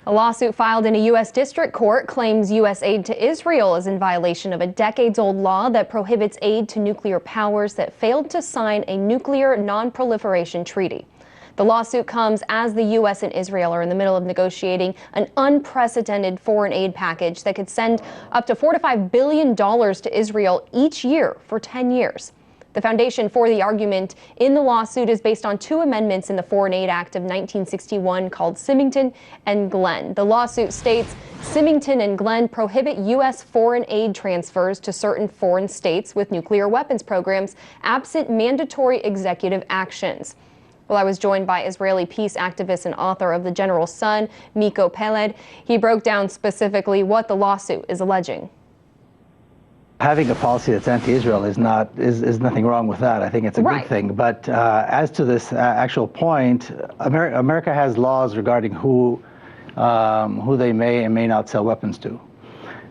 A lawsuit filed in a U.S. district court claims U.S. aid to Israel is in violation of a decades-old law that prohibits aid to nuclear powers that failed to sign a nuclear non-proliferation treaty. The lawsuit comes as the U.S. and Israel are in the middle of negotiating an unprecedented foreign aid package that could send up to $4 to $5 billion to Israel each year for 10 years. The foundation for the argument in the lawsuit is based on two amendments in the Foreign Aid Act of 1961 called Symington and Glenn. The lawsuit states Symington and Glenn prohibit U.S. foreign aid transfers to certain foreign states with nuclear weapons programs absent mandatory executive actions. Well, I was joined by Israeli peace activist and author of The General Son, Miko Peled. He broke down specifically what the lawsuit is alleging. Having a policy that's anti-Israel is nothing wrong with that. I think it's a good thing. But as to this actual point, America has laws regarding who they may and may not sell weapons to.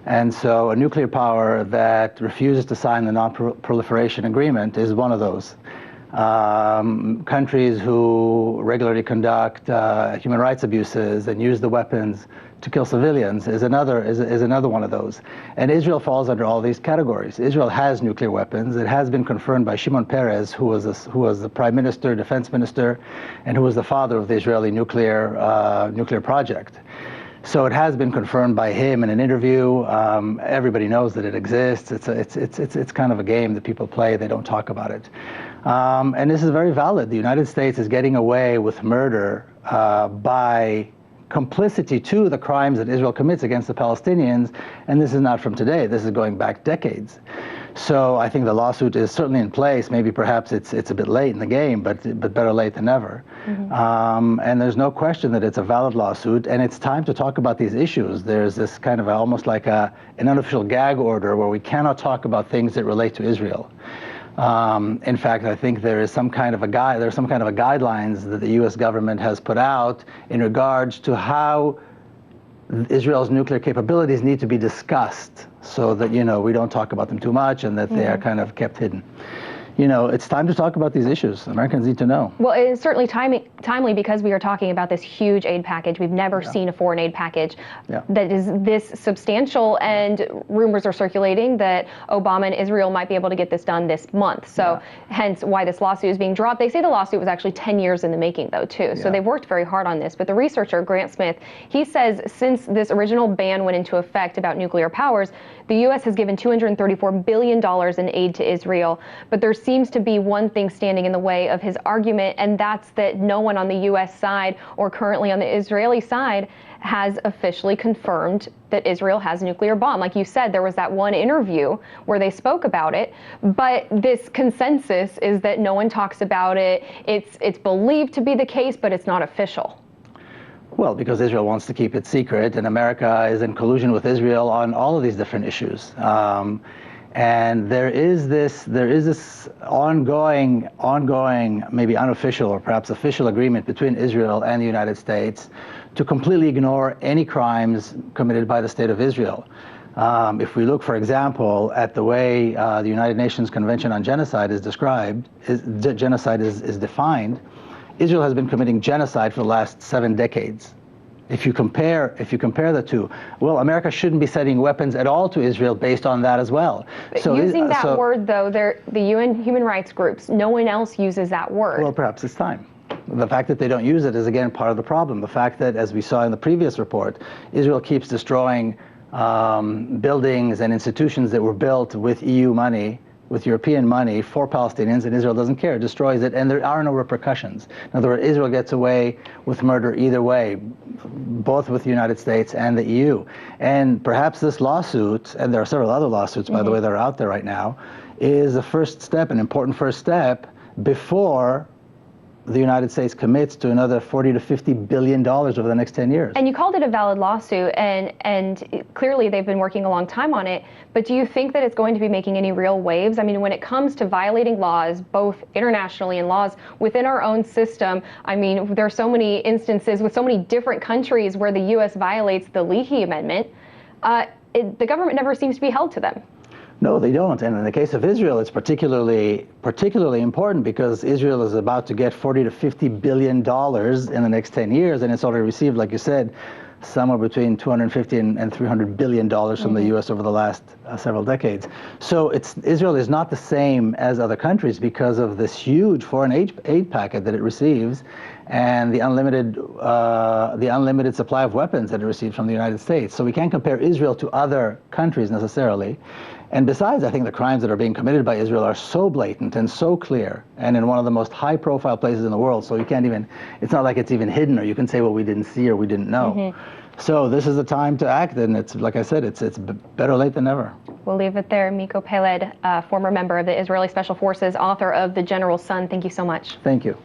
And so a nuclear power that refuses to sign the non-proliferation agreement is one of those. Countries who regularly conduct human rights abuses and use the weapons to kill civilians is another one of those. And Israel falls under all these categories. Israel has nuclear weapons. It has been confirmed by Shimon Peres, who was the prime minister, defense minister, and who was the father of the Israeli nuclear project. So it has been confirmed by him in an interview. Everybody knows that it exists. It's kind of a game that people play. They don't talk about it. And this is very valid. The United States is getting away with murder by complicity to the crimes that Israel commits against the Palestinians, and this is not from today. This is going back decades. So I think the lawsuit is certainly in place. Maybe perhaps it's a bit late in the game, but better late than never. Mm-hmm. And there's no question that it's a valid lawsuit, and it's time to talk about these issues. There's this kind of almost like an unofficial gag order where we cannot talk about things that relate to Israel. In fact, I think there is some kind of a guidelines that the U.S. government has put out in regards to how Israel's nuclear capabilities need to be discussed, so that we don't talk about them too much and that they are kind of kept hidden. It's time to talk about these issues. Americans need to know. Well, it is certainly timely because we are talking about this huge aid package. We've never seen a foreign aid package that is this substantial, and rumors are circulating that Obama and Israel might be able to get this done this month. So hence why this lawsuit is being dropped. They say the lawsuit was actually 10 years in the making, though, too. So they've worked very hard on this. But the researcher, Grant Smith, he says since this original ban went into effect about nuclear powers, the U.S. has given $234 billion in aid to Israel. But there seems to be one thing standing in the way of his argument, and that's that no one on the U.S. side or currently on the Israeli side has officially confirmed that Israel has a nuclear bomb. Like you said, there was that one interview where they spoke about it, but this consensus is that no one talks about it. It's believed to be the case, but it's not official. Well, because Israel wants to keep it secret, and America is in collusion with Israel on all of these different issues. And there is this ongoing, maybe unofficial or perhaps official agreement between Israel and the United States to completely ignore any crimes committed by the State of Israel. If we look, for example, at the way the United Nations Convention on Genocide is described, genocide is defined, Israel has been committing genocide for the last 7 decades. If you compare the two, well, America shouldn't be sending weapons at all to Israel based on that as well. So using that word, though, the UN human rights groups, no one else uses that word. Well, perhaps it's time. The fact that they don't use it is, again, part of the problem. The fact that, as we saw in the previous report, Israel keeps destroying buildings and institutions that were built with EU money, with European money for Palestinians, and Israel doesn't care, destroys it, and there are no repercussions. In other words, Israel gets away with murder either way, both with the United States and the EU. And perhaps this lawsuit, and there are several other lawsuits, by the way, that are out there right now, is a first step, an important first step, before the United States commits to another $40 to $50 billion over the next 10 years. And you called it a valid lawsuit, and clearly they've been working a long time on it, but do you think that it's going to be making any real waves? I mean, when it comes to violating laws, both internationally and laws within our own system, I mean, there are so many instances with so many different countries where the U.S. violates the Leahy Amendment. The government never seems to be held to them. No, they don't. And in the case of Israel, it's particularly important because Israel is about to get $40 to $50 billion in the next 10 years, and it's already received, like you said, somewhere between 250 and 300 billion dollars from the U.S. over the last several decades. So Israel is not the same as other countries because of this huge foreign aid packet that it receives, and the unlimited supply of weapons that it receives from the United States. So we can't compare Israel to other countries necessarily. And besides, I think the crimes that are being committed by Israel are so blatant and so clear, and in one of the most high-profile places in the world, so you can't even, it's not like it's even hidden, or you can say, well, we didn't see or we didn't know. So this is the time to act, and it's, like I said, it's better late than never. We'll leave it there. Miko Peled, former member of the Israeli Special Forces, author of The General's Son, thank you so much. Thank you.